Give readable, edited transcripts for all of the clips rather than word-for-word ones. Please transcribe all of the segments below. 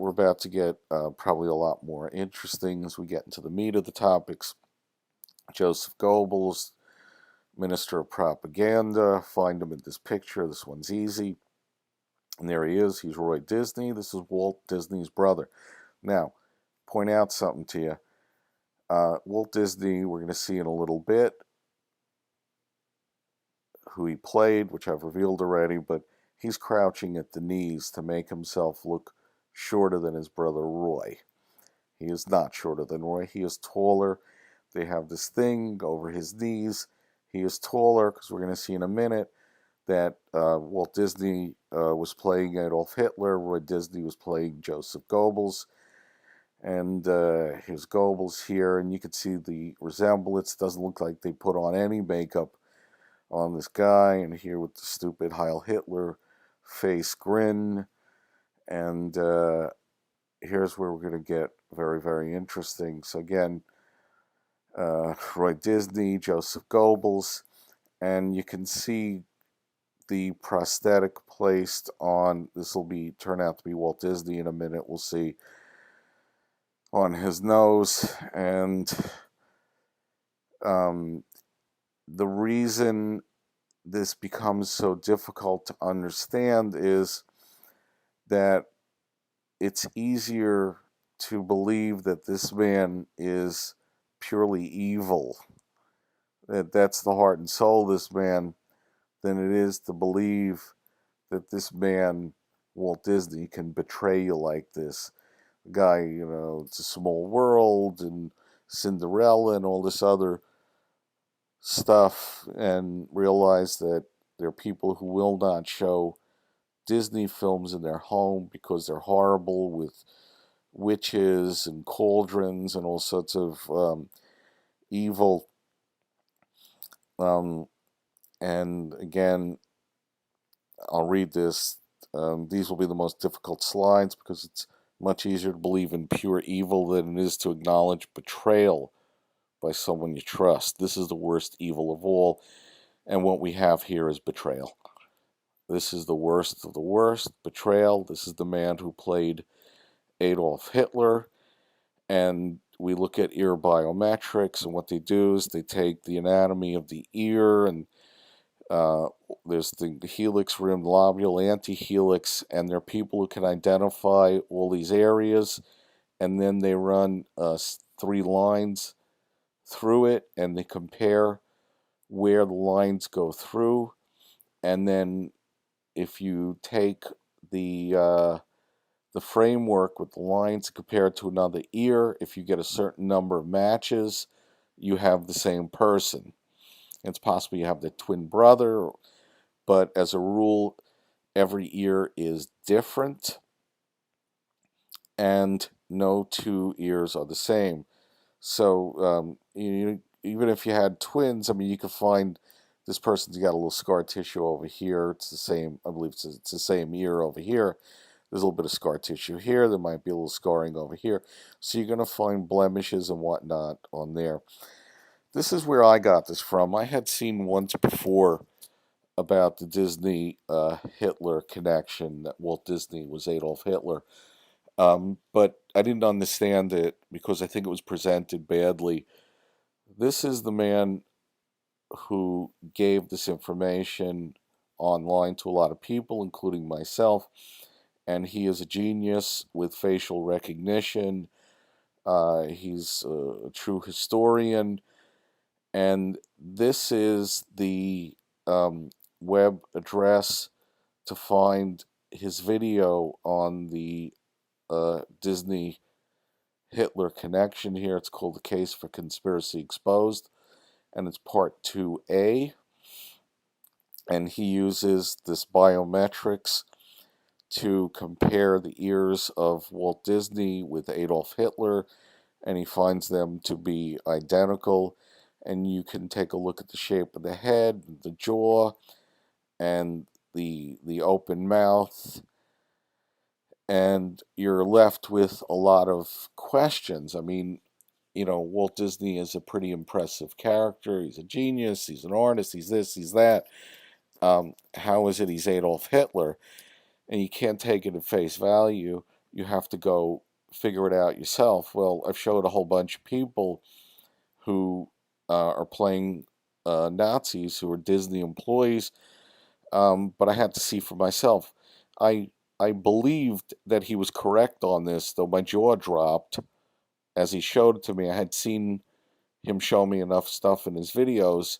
we're about to get probably a lot more interesting as we get into the meat of the topics. Joseph Goebbels, Minister of Propaganda. Find him in this picture. This one's easy. And there he is. He's Roy Disney. This is Walt Disney's brother. Now, point out something to you. Walt Disney, we're going to see in a little bit who he played, which I've revealed already, but he's crouching at the knees to make himself look shorter than his brother Roy. He is not shorter than Roy. He is taller. They have this thing over his knees. He is taller because we're going to see in a minute that Walt Disney was playing Adolf Hitler. Roy Disney was playing Joseph Goebbels. And here's Goebbels here, and you can see the resemblance. Doesn't look like they put on any makeup on this guy. And here with the stupid Heil Hitler face grin. And here's where we're going to get very, very interesting. So again, Roy Disney, Joseph Goebbels, and you can see the prosthetic placed on, this will be turn out to be Walt Disney in a minute, we'll see, on his nose. And the reason this becomes so difficult to understand is that it's easier to believe that this man is purely evil, that's the heart and soul of this man, than it is to believe that this man, Walt Disney, can betray you like this. The guy, it's a small world and Cinderella and all this other stuff, and realize that there are people who will not show Disney films in their home because they're horrible, with witches and cauldrons and all sorts of evil. And again, I'll read this. These will be the most difficult slides because it's much easier to believe in pure evil than it is to acknowledge betrayal by someone you trust. This is the worst evil of all, and what we have here is betrayal. This is the worst of the worst, betrayal. This is the man who played Adolf Hitler, and we look at ear biometrics, and what they do is they take the anatomy of the ear, and there's the helix, rim, lobule, antihelix, and there are people who can identify all these areas, and then they run 3 lines through it, and they compare where the lines go through, and then if you take the framework with the lines compared to another ear, if you get a certain number of matches, you have the same person. It's possible you have the twin brother, but as a rule, every ear is different, and no 2 ears are the same. So even if you had twins, I mean, you could find this person's got a little scar tissue over here. It's the same, I believe it's the same ear over here. There's a little bit of scar tissue here. There might be a little scarring over here. So you're going to find blemishes and whatnot on there. This is where I got this from. I had seen once before about the Disney Hitler connection, that Walt Disney was Adolf Hitler. But I didn't understand it because I think it was presented badly. This is the man who gave this information online to a lot of people, including myself, and he is a genius with facial recognition. He's a true historian, and this is the web address to find his video on the Disney Hitler connection here. It's called The Case for Conspiracy Exposed, and it's part 2A, and he uses this biometrics to compare the ears of Walt Disney with Adolf Hitler, and he finds them to be identical. And you can take a look at the shape of the head, the jaw, and the open mouth, and you're left with a lot of questions. I mean, Walt Disney is a pretty impressive character. He's a genius. He's an artist. He's this, he's that. How is it he's Adolf Hitler? And you can't take it at face value. you have to go figure it out yourself. Well, I've showed a whole bunch of people who are playing Nazis who are Disney employees, but I had to see for myself. I I believed that he was correct on this, though my jaw dropped as he showed it to me. I had seen him show me enough stuff in his videos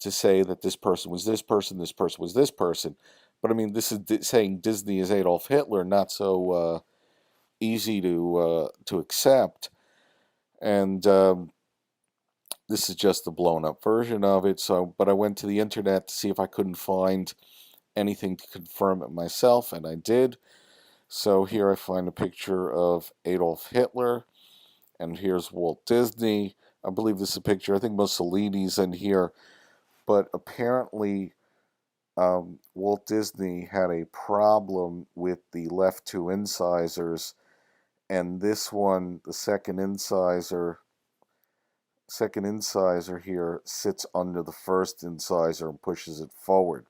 to say that this person was this person, this person was this person. But I mean, this is saying Disney is Adolf Hitler, not so easy to accept. And this is just the blown up version of it. So, but I went to the internet to see if I couldn't find anything to confirm it myself, and I did. So here I find a picture of Adolf Hitler, and here's Walt Disney. I believe this is a picture. I think Mussolini's in here, but apparently Walt Disney had a problem with the left two incisors, and this one, the second incisor here sits under the first incisor and pushes it forward.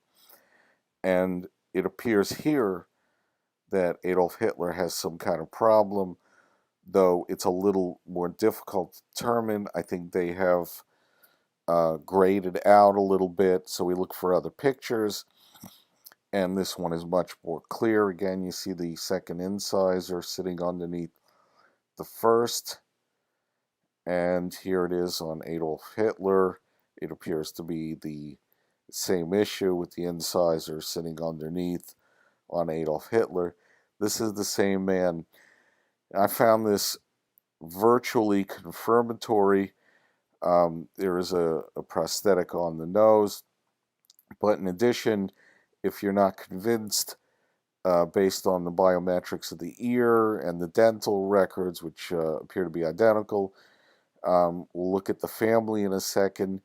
And it appears here that Adolf Hitler has some kind of problem, though it's a little more difficult to determine. I think they have graded out a little bit, so we look for other pictures. And this one is much more clear. Again, you see the second incisor sitting underneath the first. And here it is on Adolf Hitler. It appears to be the same issue with the incisor sitting underneath on Adolf Hitler. This is the same man. I found this virtually confirmatory. There is a prosthetic on the nose. But in addition, if you're not convinced, based on the biometrics of the ear and the dental records, which appear to be identical, we'll look at the family in a second.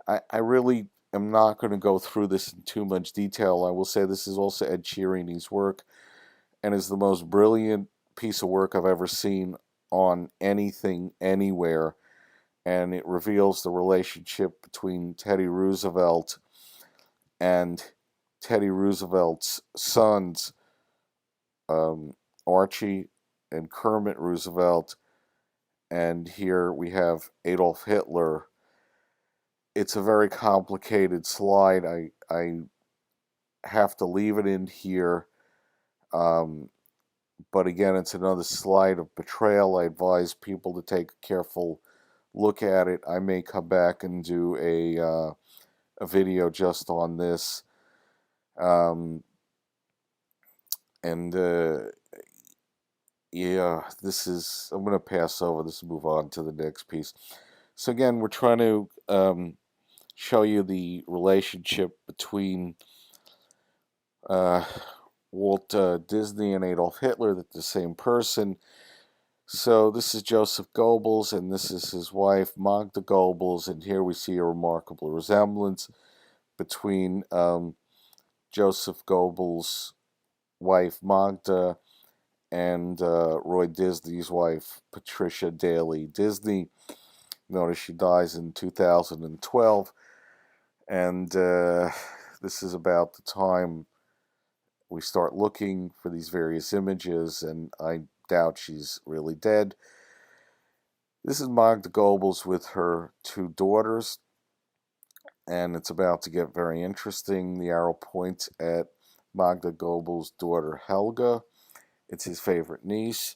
I really am not going to go through this in too much detail. I will say this is also Ed Sheeran's work, and is the most brilliant piece of work I've ever seen on anything, anywhere. And it reveals the relationship between Teddy Roosevelt and Teddy Roosevelt's sons, Archie and Kermit Roosevelt. And here we have Adolf Hitler. It's a very complicated slide. I have to leave it in here. But again, it's another slide of betrayal. I advise people to take a careful look at it. I may come back and do a video just on this. And yeah, this is, I'm going to pass over this and move on to the next piece. So again, we're trying to show you the relationship between Walt Disney and Adolf Hitler, that the same person. So this is Joseph Goebbels, and this is his wife, Magda Goebbels, and here we see a remarkable resemblance between Joseph Goebbels' wife, Magda, and Roy Disney's wife, Patricia Daly Disney. Notice she dies in 2012, and this is about the time we start looking for these various images, and I doubt she's really dead. This is Magda Goebbels with her two daughters, and it's about to get very interesting. The arrow points at Magda Goebbels' daughter Helga. It's his favorite niece.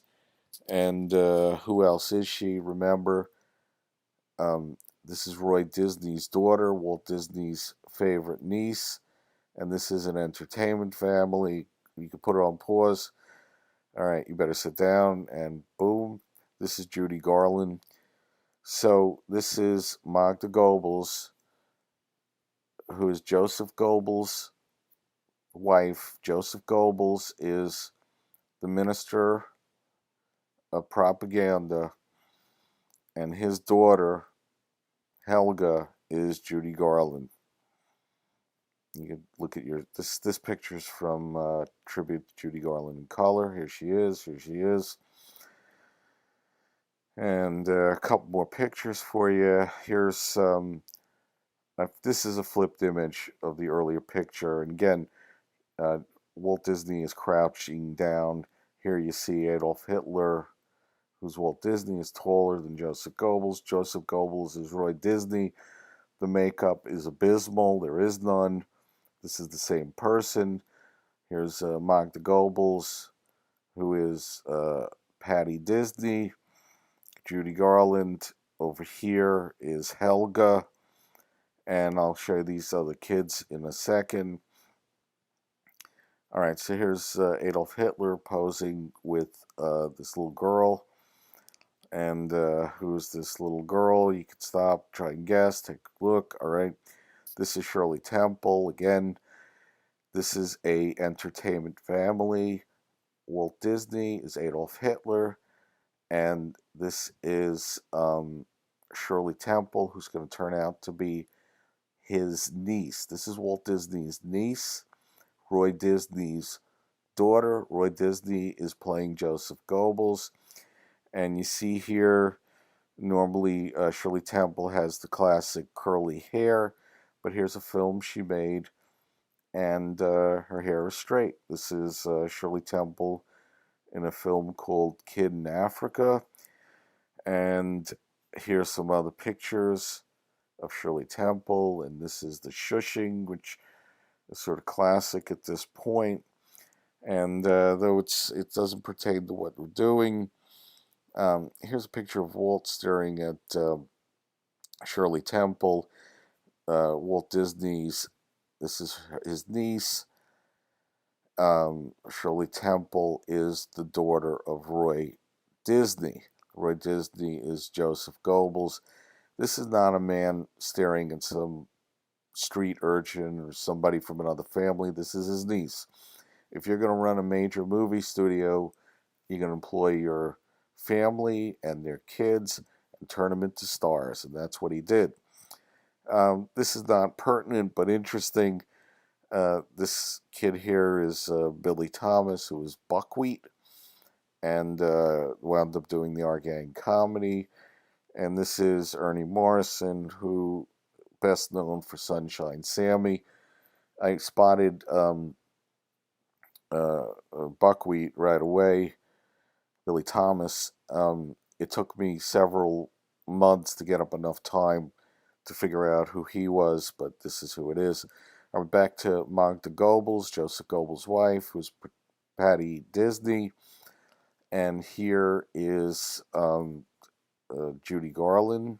And who else is she? Remember, this is Roy Disney's daughter, Walt Disney's favorite niece. And this is an entertainment family. You can put it on pause. All right, you better sit down. And boom, this is Judy Garland. So this is Magda Goebbels, who is Joseph Goebbels' wife. Joseph Goebbels is the minister of propaganda, and his daughter Helga is Judy Garland. You can look at this picture's from Tribute to Judy Garland in color. Here she is. Here she is. And a couple more pictures for you. Here's this is a flipped image of the earlier picture, and again, Walt Disney is crouching down. Here you see Adolf Hitler, who's Walt Disney, is taller than Joseph Goebbels. Joseph Goebbels is Roy Disney. The makeup is abysmal. There is none. This is the same person. Here's Magda Goebbels, who is Patty Disney. Judy Garland over here is Helga. And I'll show you these other kids in a second. All right, so here's Adolf Hitler posing with this little girl. And who's this little girl? You can stop, try and guess, take a look. All right, this is Shirley Temple. Again, this is a entertainment family. Walt Disney is Adolf Hitler. And this is Shirley Temple, who's going to turn out to be his niece. This is Walt Disney's niece, Roy Disney's daughter. Roy Disney is playing Joseph Goebbels. And you see here, normally Shirley Temple has the classic curly hair, but here's a film she made, and her hair is straight. This is Shirley Temple in a film called Kid in Africa. And here's some other pictures of Shirley Temple, and this is the shushing, which is sort of classic at this point. And though it doesn't pertain to what we're doing, here's a picture of Walt staring at Shirley Temple. Walt Disney's, this is his niece. Shirley Temple is the daughter of Roy Disney. Roy Disney is Joseph Goebbels. This is not a man staring at some street urchin or somebody from another family. This is his niece. If you're going to run a major movie studio, you're going to employ your family and their kids and turn them into stars, and that's what he did. This is not pertinent but interesting. This kid here is Billy Thomas, who was Buckwheat, and wound up doing the Our Gang comedy. And this is Ernie Morrison, who best known for Sunshine Sammy. I spotted Buckwheat right away, Billy Thomas. It took me several months to get up enough time to figure out who he was, but this is who it is. I'm back to Magda Goebbels, Joseph Goebbels' wife, who's Patty Disney. And here is Judy Garland.